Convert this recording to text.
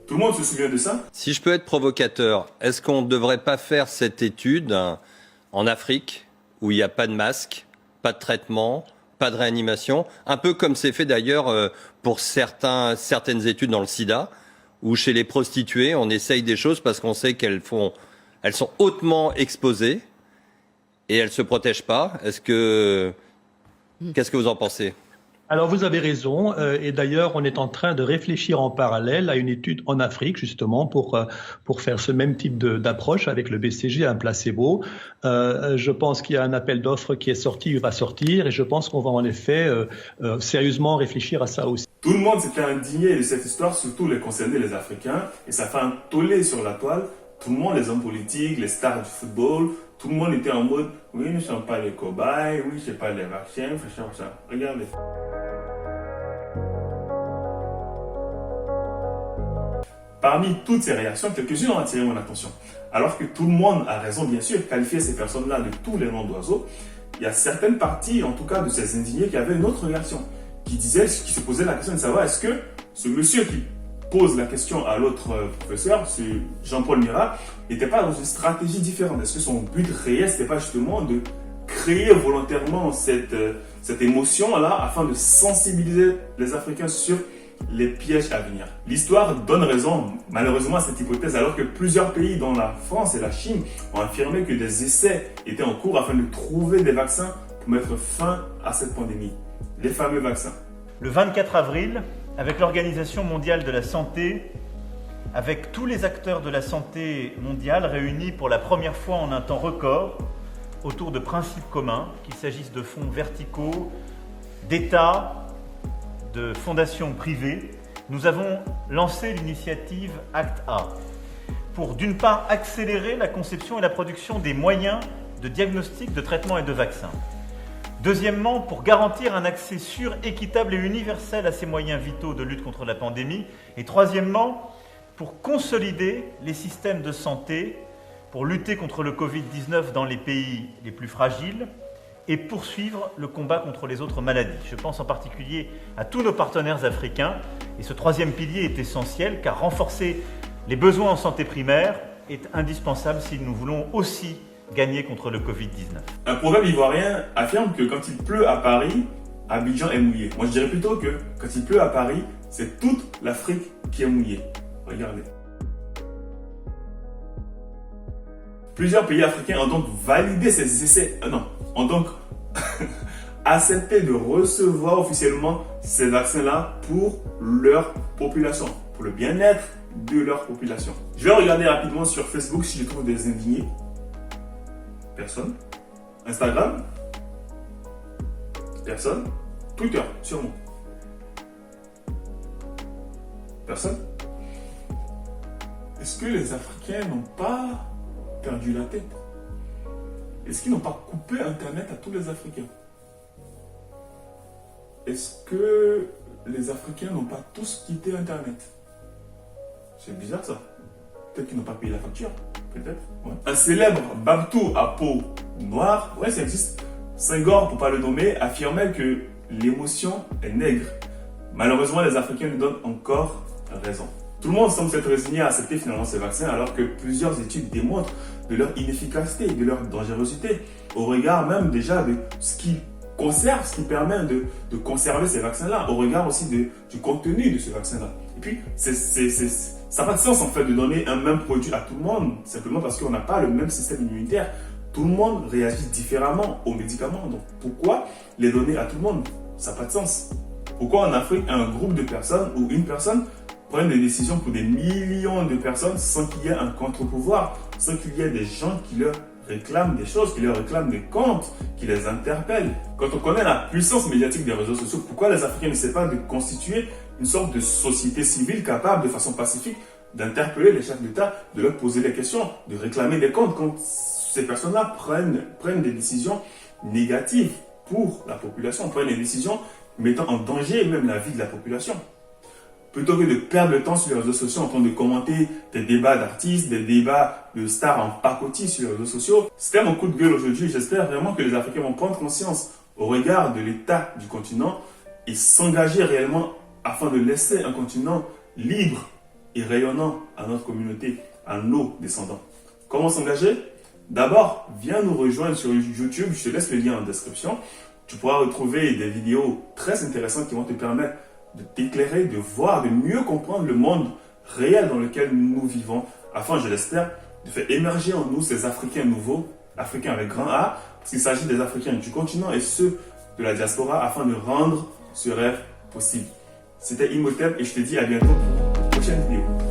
Tout le monde se souvient de ça? Si je peux être provocateur, est-ce qu'on ne devrait pas faire cette étude en Afrique, où il n'y a pas de masque, pas de traitement, pas de réanimation, un peu comme c'est fait d'ailleurs pour certaines études dans le sida, où chez les prostituées, on essaye des choses parce qu'on sait elles sont hautement exposées et elles ne se protègent pas. Qu'est-ce que vous en pensez? Alors vous avez raison, et d'ailleurs on est en train de réfléchir en parallèle à une étude en Afrique justement pour faire ce même type d'approche avec le BCG, un placebo. Je pense qu'il y a un appel d'offres qui est sorti, va sortir, et je pense qu'on va en effet sérieusement réfléchir à ça aussi. Tout le monde s'était indigné de cette histoire, surtout les concernés, les Africains, et ça fait un tollé sur la toile. Tout le monde, les hommes politiques, les stars du football, tout le monde était en mode « Oui, nous ne sommes pas les cobayes, oui, c'est pas les vaccins, ça. » Regardez. Parmi toutes ces réactions, quelques-unes ont attiré mon attention. Alors que tout le monde a raison, bien sûr, qualifier ces personnes-là de tous les noms d'oiseaux, il y a certaines parties, en tout cas de ces indignés, qui avaient une autre réaction, qui se posaient la question de savoir est-ce que ce monsieur qui pose la question à l'autre professeur, c'est Jean-Paul Mira, n'était pas dans une stratégie différente. Est-ce que son but réel, c'était pas justement de créer volontairement cette émotion-là afin de sensibiliser les Africains sur les pièges à venir. L'histoire donne raison, malheureusement, à cette hypothèse, alors que plusieurs pays, dont la France et la Chine, ont affirmé que des essais étaient en cours afin de trouver des vaccins pour mettre fin à cette pandémie. Les fameux vaccins. Le 24 avril, avec l'Organisation mondiale de la santé, avec tous les acteurs de la santé mondiale réunis pour la première fois en un temps record, autour de principes communs, qu'il s'agisse de fonds verticaux, d'États, de fondations privées, nous avons lancé l'initiative ACT-A pour d'une part accélérer la conception et la production des moyens de diagnostic, de traitement et de vaccins. Deuxièmement, pour garantir un accès sûr, équitable et universel à ces moyens vitaux de lutte contre la pandémie. Et troisièmement, pour consolider les systèmes de santé, pour lutter contre le Covid-19 dans les pays les plus fragiles, et poursuivre le combat contre les autres maladies. Je pense en particulier à tous nos partenaires africains. Et ce troisième pilier est essentiel car renforcer les besoins en santé primaire est indispensable si nous voulons aussi gagner contre le Covid-19. Un proverbe ivoirien affirme que quand il pleut à Paris, Abidjan est mouillé. Moi je dirais plutôt que quand il pleut à Paris, c'est toute l'Afrique qui est mouillée. Regardez. Plusieurs pays africains ont donc validé ces essais, ont donc accepté de recevoir officiellement ces vaccins-là pour leur population, pour le bien-être de leur population. Je vais regarder rapidement sur Facebook si je trouve des indignés. Personne. Instagram. Personne. Twitter, sûrement. Personne. Est-ce que les Africains n'ont pas perdu la tête? Est-ce qu'ils n'ont pas coupé Internet à tous les Africains? Est-ce que les Africains n'ont pas tous quitté Internet? C'est bizarre ça. Peut-être qu'ils n'ont pas payé la facture. Peut-être. Ouais. Un célèbre Babtou à peau noire, ouais ça existe, Senghor pour ne pas le nommer, affirmait que l'émotion est nègre. Malheureusement les Africains nous donnent encore raison. Tout le monde semble s'être résigné à accepter finalement ces vaccins alors que plusieurs études démontrent de leur inefficacité, de leur dangerosité, au regard même déjà de ce qui conserve, ce qui permet de conserver ces vaccins-là, au regard aussi du contenu de ce vaccin-là. Et puis, ça n'a pas de sens en fait de donner un même produit à tout le monde, simplement parce qu'on n'a pas le même système immunitaire. Tout le monde réagit différemment aux médicaments, donc pourquoi les donner à tout le monde? Ça n'a pas de sens. Pourquoi en Afrique, un groupe de personnes ou une personne prennent des décisions pour des millions de personnes sans qu'il y ait un contre-pouvoir, sans qu'il y ait des gens qui leur réclament des choses, qui leur réclament des comptes, qui les interpellent. Quand on connaît la puissance médiatique des réseaux sociaux, pourquoi les Africains ne savent pas de constituer une sorte de société civile capable de façon pacifique d'interpeller les chefs d'État, de leur poser des questions, de réclamer des comptes quand ces personnes-là prennent des décisions négatives pour la population, prennent des décisions mettant en danger même la vie de la population. Plutôt que de perdre le temps sur les réseaux sociaux en train de commenter des débats d'artistes, des débats de stars en pacotille sur les réseaux sociaux. C'était mon coup de gueule aujourd'hui. J'espère vraiment que les Africains vont prendre conscience au regard de l'état du continent et s'engager réellement afin de laisser un continent libre et rayonnant à notre communauté, à nos descendants. Comment s'engager? D'abord, viens nous rejoindre sur YouTube, je te laisse le lien en description. Tu pourras retrouver des vidéos très intéressantes qui vont te permettre de t'éclairer, de voir, de mieux comprendre le monde réel dans lequel nous vivons, afin, je l'espère, de faire émerger en nous ces Africains nouveaux, Africains avec grand A, parce qu'il s'agit des Africains du continent et ceux de la diaspora, afin de rendre ce rêve possible. C'était Imhotep et je te dis à bientôt pour une prochaine vidéo.